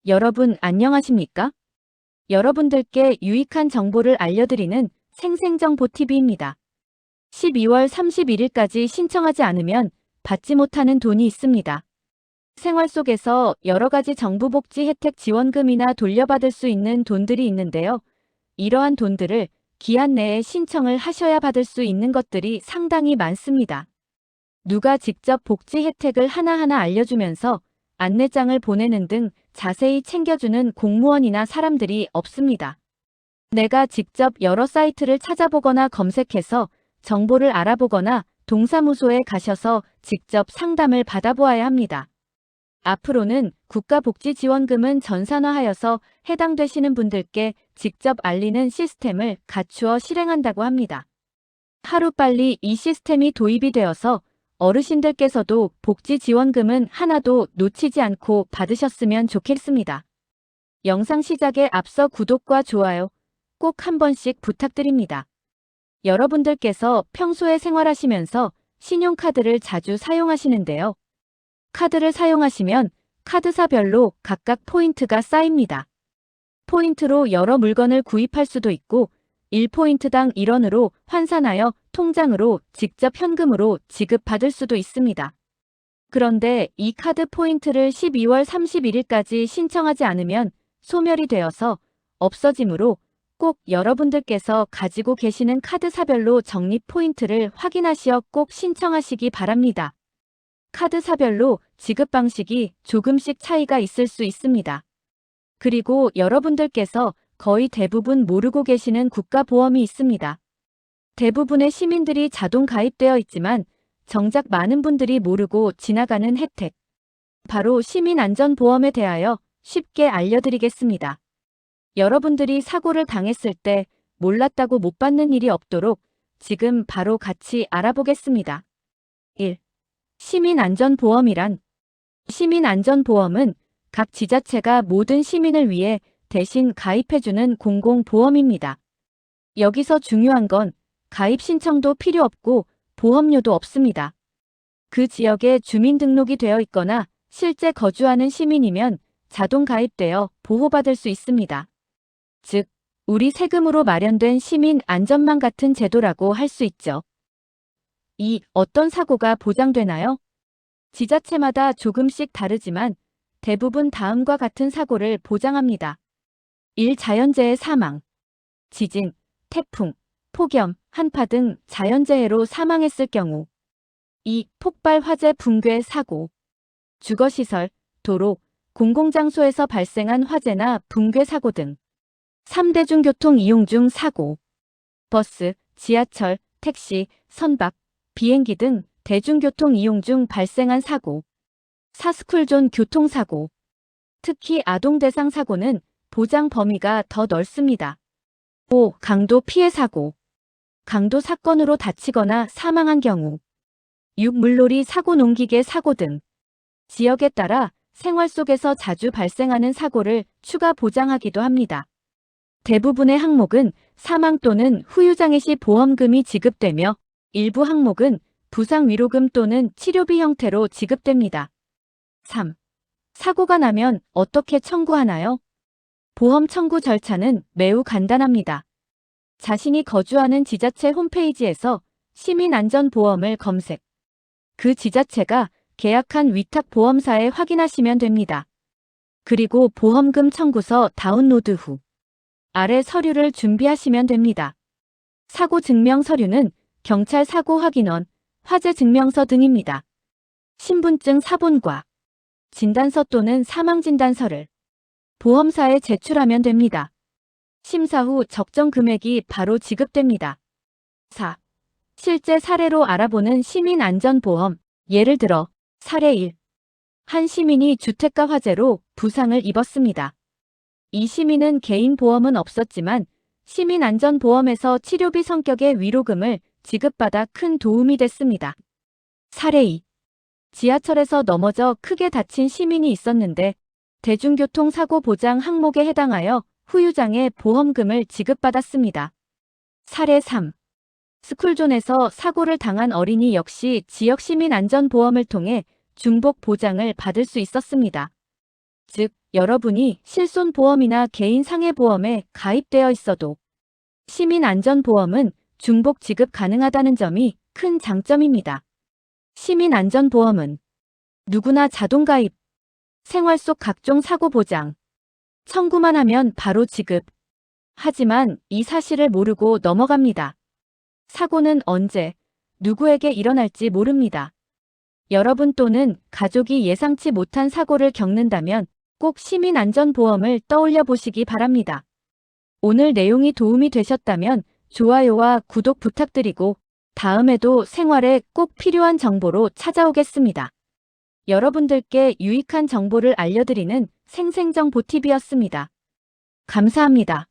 여러분 안녕하십니까? 여러분들께 유익한 정보를 알려드리는 생생정보TV입니다. 12월 31일까지 신청하지 않으면 받지 못하는 돈이 있습니다. 생활 속에서 여러 가지 정부 복지 혜택 지원금이나 돌려받을 수 있는 돈들이 있는데요. 이러한 돈들을 기한 내에 신청을 하셔야 받을 수 있는 것들이 상당히 많습니다. 누가 직접 복지 혜택을 하나하나 알려주면서 안내장을 보내는 등 자세히 챙겨주는 공무원이나 사람들이 없습니다. 내가 직접 여러 사이트를 찾아보거나 검색해서 정보를 알아보거나 동사무소에 가셔서 직접 상담을 받아보아야 합니다. 앞으로는 국가복지지원금은 전산화하여서 해당되시는 분들께 직접 알리는 시스템을 갖추어 실행한다고 합니다. 하루빨리 이 시스템이 도입이 되어서 어르신들께서도 복지지원금은 하나도 놓치지 않고 받으셨으면 좋겠습니다. 영상 시작에 앞서 구독과 좋아요 꼭 한 번씩 부탁드립니다. 여러분들께서 평소에 생활하시면서 신용카드를 자주 사용하시는데요. 카드를 사용하시면 카드사별로 각각 포인트가 쌓입니다. 포인트로 여러 물건을 구입할 수도 있고 1포인트당 1원으로 환산하여 통장으로 직접 현금으로 지급받을 수도 있습니다. 그런데 이 카드 포인트를 12월 31일까지 신청하지 않으면 소멸이 되어서 없어지므로 꼭 여러분들께서 가지고 계시는 카드사별로 적립 포인트를 확인하시어 꼭 신청하시기 바랍니다. 카드사별로 지급 방식이 조금씩 차이가 있을 수 있습니다. 그리고 여러분들께서 거의 대부분 모르고 계시는 국가보험이 있습니다. 대부분의 시민들이 자동 가입되어 있지만 정작 많은 분들이 모르고 지나가는 혜택. 바로 시민안전보험에 대하여 쉽게 알려드리겠습니다. 여러분들이 사고를 당했을 때 몰랐다고 못 받는 일이 없도록 지금 바로 같이 알아보겠습니다. 1. 시민안전보험이란 시민안전보험은 각 지자체가 모든 시민을 위해 대신 가입해주는 공공보험입니다. 여기서 중요한 건 가입 신청도 필요 없고 보험료도 없습니다. 그 지역에 주민등록이 되어 있거나 실제 거주하는 시민이면 자동 가입되어 보호받을 수 있습니다. 즉, 우리 세금으로 마련된 시민 안전망 같은 제도라고 할 수 있죠. 2. 어떤 사고가 보장되나요? 지자체마다 조금씩 다르지만 대부분 다음과 같은 사고를 보장합니다. 1. 자연재해 사망. 지진, 태풍, 폭염, 한파 등 자연재해로 사망했을 경우. 2. 폭발 화재 붕괴 사고. 주거시설, 도로, 공공장소에서 발생한 화재나 붕괴 사고 등. 3. 대중교통 이용 중 사고. 버스, 지하철, 택시, 선박, 비행기 등 대중교통 이용 중 발생한 사고. 4. 스쿨존 교통사고. 특히 아동 대상 사고는 보장 범위가 더 넓습니다. 5. 강도 피해 사고. 강도 사건으로 다치거나 사망한 경우. 6. 물놀이 사고 농기계 사고 등. 지역에 따라 생활 속에서 자주 발생하는 사고를 추가 보장하기도 합니다. 대부분의 항목은 사망 또는 후유장애 시 보험금이 지급되며 일부 항목은 부상 위로금 또는 치료비 형태로 지급됩니다. 3. 사고가 나면 어떻게 청구하나요? 보험 청구 절차는 매우 간단합니다. 자신이 거주하는 지자체 홈페이지에서 시민안전보험을 검색. 그 지자체가 계약한 위탁보험사에 확인하시면 됩니다. 그리고 보험금 청구서 다운로드 후 아래 서류를 준비하시면 됩니다. 사고 증명 서류는 경찰 사고 확인원, 화재 증명서 등입니다. 신분증 사본과 진단서 또는 사망진단서를 보험사에 제출하면 됩니다. 심사 후 적정 금액이 바로 지급됩니다. 4. 실제 사례로 알아보는 시민안전보험. 예를 들어 사례 1. 한 시민이 주택가 화재로 부상을 입었습니다. 이 시민은 개인 보험은 없었지만 시민안전보험에서 치료비 성격의 위로금을 지급받아 큰 도움이 됐습니다. 사례 2. 지하철에서 넘어져 크게 다친 시민이 있었는데 대중교통사고 보장 항목에 해당하여 후유장애 보험금을 지급받았습니다. 사례 3. 스쿨존에서 사고를 당한 어린이 역시 지역시민안전보험을 통해 중복 보장을 받을 수 있었습니다. 즉, 여러분이 실손보험이나 개인상해보험에 가입되어 있어도 시민안전보험은 중복 지급 가능하다는 점이 큰 장점입니다. 시민안전보험은 누구나 자동가입, 생활 속 각종 사고 보장, 청구만 하면 바로 지급. 하지만 이 사실을 모르고 넘어갑니다. 사고는 언제, 누구에게 일어날지 모릅니다. 여러분 또는 가족이 예상치 못한 사고를 겪는다면 꼭 시민안전보험을 떠올려 보시기 바랍니다. 오늘 내용이 도움이 되셨다면 좋아요와 구독 부탁드리고 다음에도 생활에 꼭 필요한 정보로 찾아오겠습니다. 여러분들께 유익한 정보를 알려드리는 생생정보TV였습니다. 감사합니다.